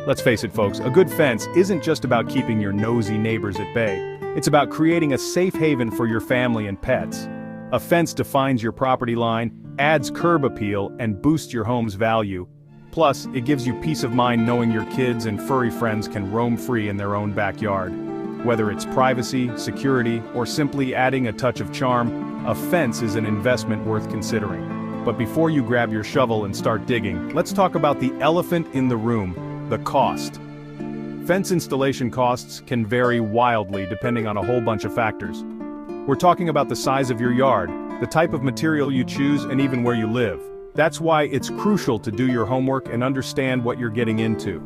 Let's face it, folks, a good fence isn't just about keeping your nosy neighbors at bay. It's about creating a safe haven for your family and pets. A fence defines your property line, adds curb appeal, and boosts your home's value. Plus, it gives you peace of mind knowing your kids and furry friends can roam free in their own backyard. Whether it's privacy, security, or simply adding a touch of charm, a fence is an investment worth considering. But before you grab your shovel and start digging, let's talk about the elephant in the room: the cost. Fence installation costs can vary wildly depending on a whole bunch of factors. We're talking about the size of your yard, the type of material you choose, and even where you live. That's why it's crucial to do your homework and understand what you're getting into.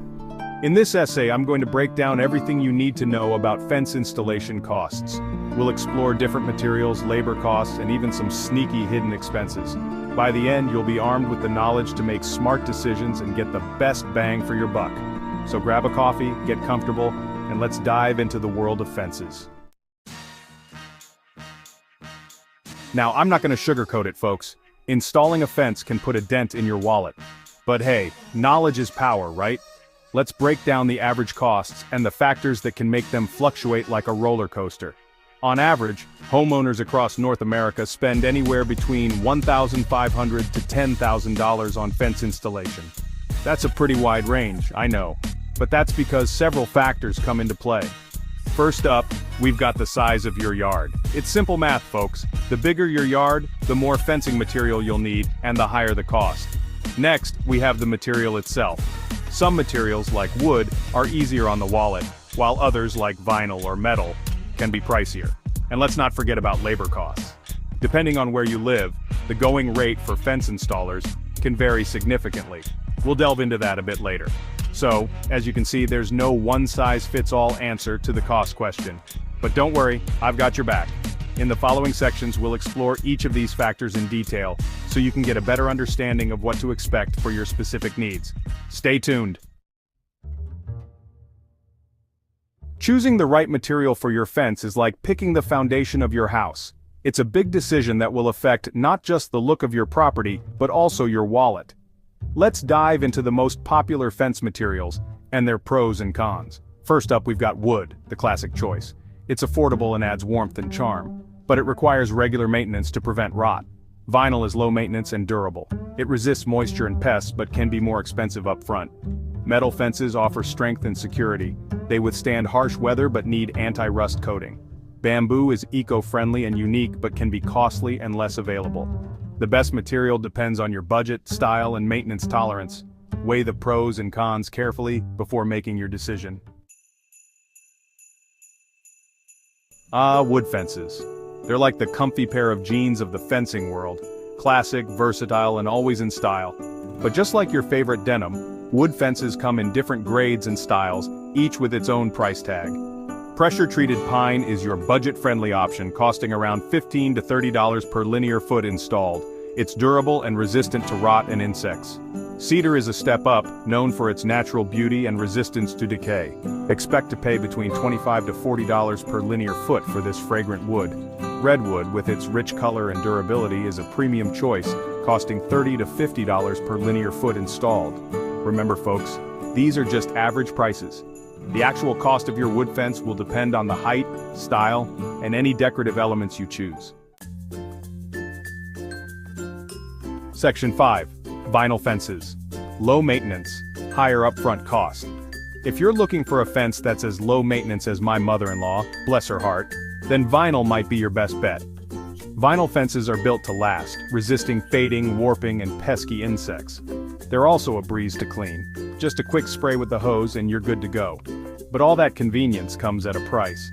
In this essay, I'm going to break down everything you need to know about fence installation costs. We'll explore different materials, labor costs, and even some sneaky hidden expenses. By the end, you'll be armed with the knowledge to make smart decisions and get the best bang for your buck. So grab a coffee, get comfortable, and let's dive into the world of fences. Now, I'm not going to sugarcoat it, folks. Installing a fence can put a dent in your wallet. But hey, knowledge is power, right? Let's break down the average costs and the factors that can make them fluctuate like a roller coaster. On average, homeowners across North America spend anywhere between $1,500 to $10,000 on fence installation. That's a pretty wide range, I know. But that's because several factors come into play. First up, we've got the size of your yard. It's simple math, folks. The bigger your yard, the more fencing material you'll need, and the higher the cost. Next, we have the material itself. Some materials, like wood, are easier on the wallet, while others, like vinyl or metal, can be pricier. And let's not forget about labor costs. Depending on where you live, the going rate for fence installers can vary significantly. We'll delve into that a bit later. So, as you can see, there's no one-size-fits-all answer to the cost question. But don't worry, I've got your back. In the following sections, we'll explore each of these factors in detail, so you can get a better understanding of what to expect for your specific needs. Stay tuned. Choosing the right material for your fence is like picking the foundation of your house. It's a big decision that will affect not just the look of your property, but also your wallet. Let's dive into the most popular fence materials and their pros and cons. First up, we've got wood, the classic choice. It's affordable and adds warmth and charm, but it requires regular maintenance to prevent rot. Vinyl is low maintenance and durable. It resists moisture and pests but can be more expensive up front. Metal fences offer strength and security. They withstand harsh weather but need anti-rust coating. Bamboo is eco-friendly and unique but can be costly and less available. The best material depends on your budget, style, and maintenance tolerance. Weigh the pros and cons carefully before making your decision. Wood fences. They're like the comfy pair of jeans of the fencing world. Classic, versatile, and always in style. But just like your favorite denim, wood fences come in different grades and styles, each with its own price tag. Pressure-treated pine is your budget-friendly option, costing around $15 to $30 per linear foot installed. It's durable and resistant to rot and insects. Cedar is a step up, known for its natural beauty and resistance to decay. Expect to pay between $25 to $40 per linear foot for this fragrant wood. Redwood, with its rich color and durability, is a premium choice, costing $30 to $50 per linear foot installed. Remember, folks, these are just average prices. The actual cost of your wood fence will depend on the height, style, and any decorative elements you choose. Section 5. Vinyl fences. Low maintenance, higher upfront cost. If you're looking for a fence that's as low maintenance as my mother-in-law, bless her heart, then vinyl might be your best bet. Vinyl fences are built to last, resisting fading, warping, and pesky insects. They're also a breeze to clean. Just a quick spray with the hose and you're good to go. But all that convenience comes at a price.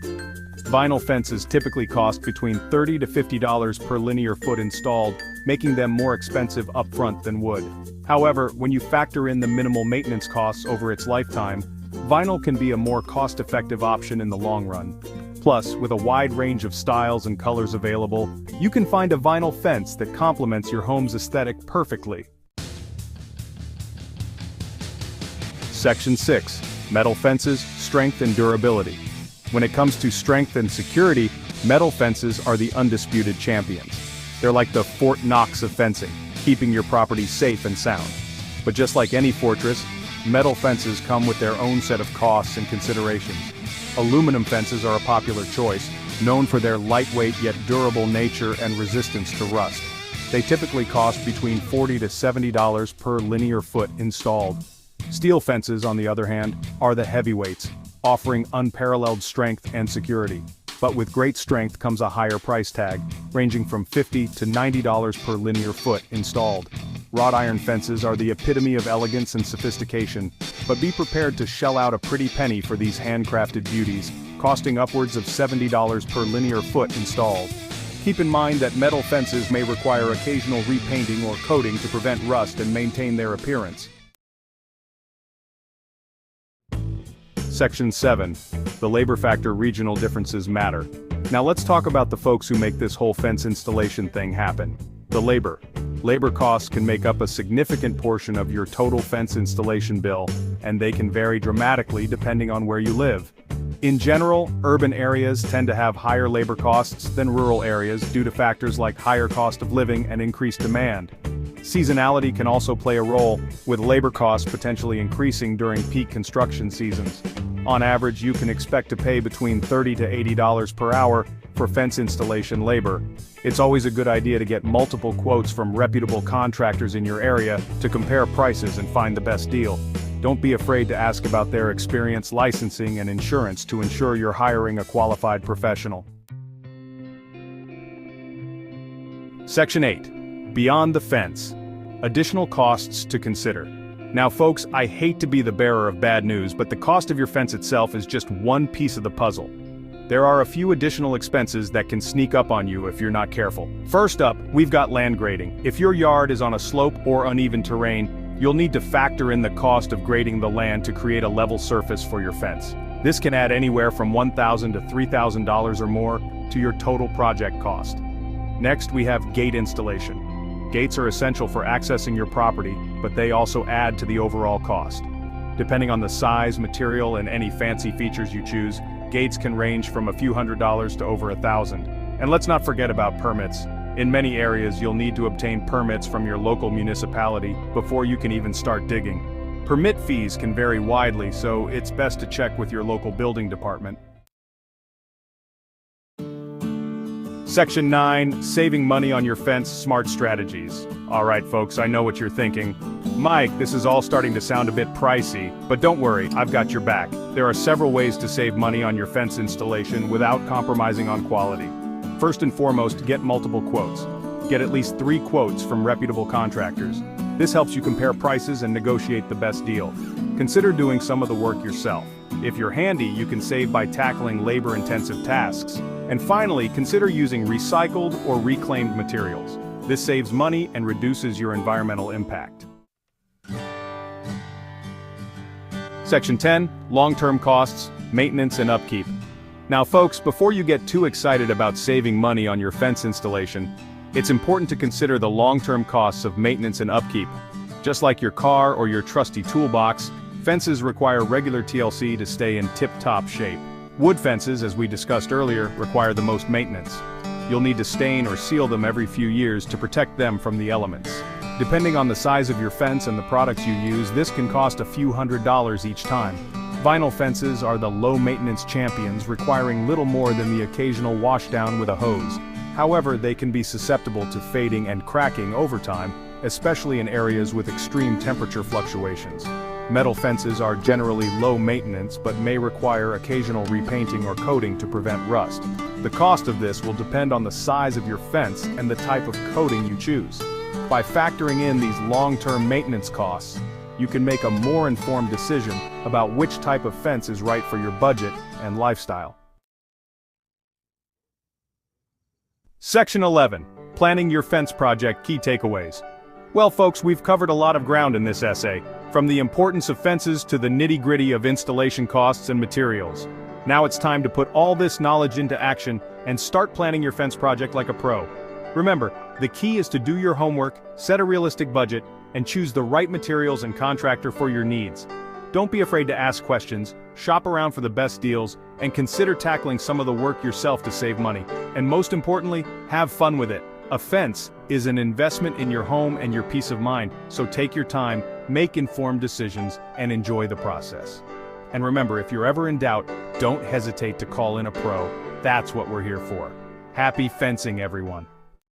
Vinyl fences typically cost between $30 to $50 per linear foot installed, making them more expensive upfront than wood. However, when you factor in the minimal maintenance costs over its lifetime, vinyl can be a more cost-effective option in the long run. Plus, with a wide range of styles and colors available, you can find a vinyl fence that complements your home's aesthetic perfectly. Section 6. Metal fences, strength and durability. When it comes to strength and security, metal fences are the undisputed champions. They're like the Fort Knox of fencing, keeping your property safe and sound. But just like any fortress, metal fences come with their own set of costs and considerations. Aluminum fences are a popular choice, known for their lightweight yet durable nature and resistance to rust. They typically cost between $40 to $70 per linear foot installed. Steel fences, on the other hand, are the heavyweights, offering unparalleled strength and security. But with great strength comes a higher price tag, ranging from $50 to $90 per linear foot installed. Wrought iron fences are the epitome of elegance and sophistication, but be prepared to shell out a pretty penny for these handcrafted beauties, costing upwards of $70 per linear foot installed. Keep in mind that metal fences may require occasional repainting or coating to prevent rust and maintain their appearance. Section 7. The labor factor. Regional differences matter. Now let's talk about the folks who make this whole fence installation thing happen. The labor. Labor costs can make up a significant portion of your total fence installation bill, and they can vary dramatically depending on where you live. In general, urban areas tend to have higher labor costs than rural areas due to factors like higher cost of living and increased demand. Seasonality can also play a role, with labor costs potentially increasing during peak construction seasons. On average, you can expect to pay between $30 to $80 per hour for fence installation labor. It's always a good idea to get multiple quotes from reputable contractors in your area to compare prices and find the best deal. Don't be afraid to ask about their experience, licensing, and insurance to ensure you're hiring a qualified professional. Section 8. Beyond the fence. Additional costs to consider. Now folks, I hate to be the bearer of bad news, but the cost of your fence itself is just one piece of the puzzle. There are a few additional expenses that can sneak up on you if you're not careful. First up, we've got land grading. If your yard is on a slope or uneven terrain, you'll need to factor in the cost of grading the land to create a level surface for your fence. This can add anywhere from $1,000 to $3,000 or more to your total project cost. Next, we have gate installation. Gates are essential for accessing your property, but they also add to the overall cost. Depending on the size, material, and any fancy features you choose, gates can range from a few $100s to over $1,000. And let's not forget about permits. In many areas, you'll need to obtain permits from your local municipality before you can even start digging. Permit fees can vary widely, so it's best to check with your local building department. Section 9. Saving money on your fence. Smart strategies. Alright folks, I know what you're thinking. Mike, this is all starting to sound a bit pricey, but don't worry, I've got your back. There are several ways to save money on your fence installation without compromising on quality. First and foremost, get multiple quotes. Get at least 3 quotes from reputable contractors. This helps you compare prices and negotiate the best deal. Consider doing some of the work yourself. If you're handy, you can save by tackling labor-intensive tasks. And finally, consider using recycled or reclaimed materials. This saves money and reduces your environmental impact. Section 10. Long-term costs, maintenance and upkeep. Now folks, before you get too excited about saving money on your fence installation, it's important to consider the long-term costs of maintenance and upkeep. Just like your car or your trusty toolbox, fences require regular TLC to stay in tip-top shape. Wood fences, as we discussed earlier, require the most maintenance. You'll need to stain or seal them every few years to protect them from the elements. Depending on the size of your fence and the products you use, this can cost a few $100s each time. Vinyl fences are the low-maintenance champions, requiring little more than the occasional washdown with a hose. However, they can be susceptible to fading and cracking over time, especially in areas with extreme temperature fluctuations. Metal fences are generally low maintenance but may require occasional repainting or coating to prevent rust. The cost of this will depend on the size of your fence and the type of coating you choose. By factoring in these long-term maintenance costs, you can make a more informed decision about which type of fence is right for your budget and lifestyle. Section 11. Planning your fence project. Key takeaways. Well folks, we've covered a lot of ground in this essay, from the importance of fences to the nitty-gritty of installation costs and materials. Now it's time to put all this knowledge into action and start planning your fence project like a pro. Remember, the key is to do your homework, set a realistic budget, and choose the right materials and contractor for your needs. Don't be afraid to ask questions, shop around for the best deals, and consider tackling some of the work yourself to save money. And most importantly, have fun with it. A fence is an investment in your home and your peace of mind, so take your time, make informed decisions, and enjoy the process. And remember, if you're ever in doubt, don't hesitate to call in a pro. That's what we're here for. Happy fencing, everyone.